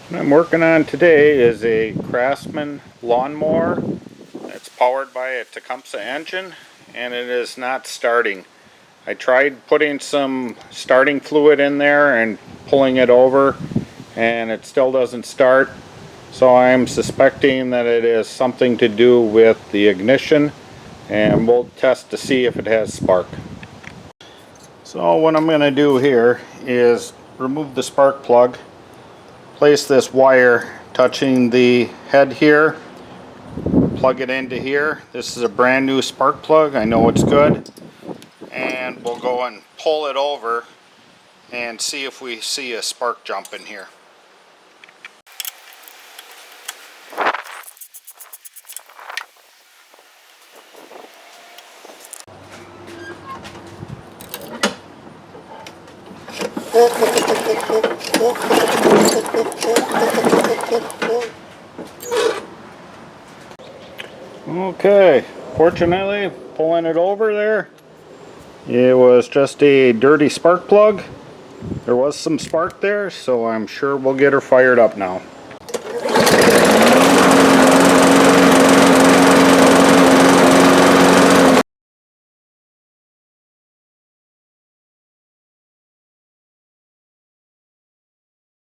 What I'm working on today is a Craftsman lawnmower. It's powered by a Tecumseh engine and it is not starting. I tried putting some starting fluid in there and pulling it over and it still doesn't start. So I'm suspecting that it is something to do with the ignition, and we'll test to see if it has spark. So what I'm going to do here is remove the spark plug. Place this wire touching the head here, plug it into here. This is a brand new spark plug, I know it's good, and we'll go and pull it over and see if we see a spark jump in here. Okay, fortunately, pulling it over there, it was just a dirty spark plug. There was some spark there, so I'm sure we'll get her fired up now.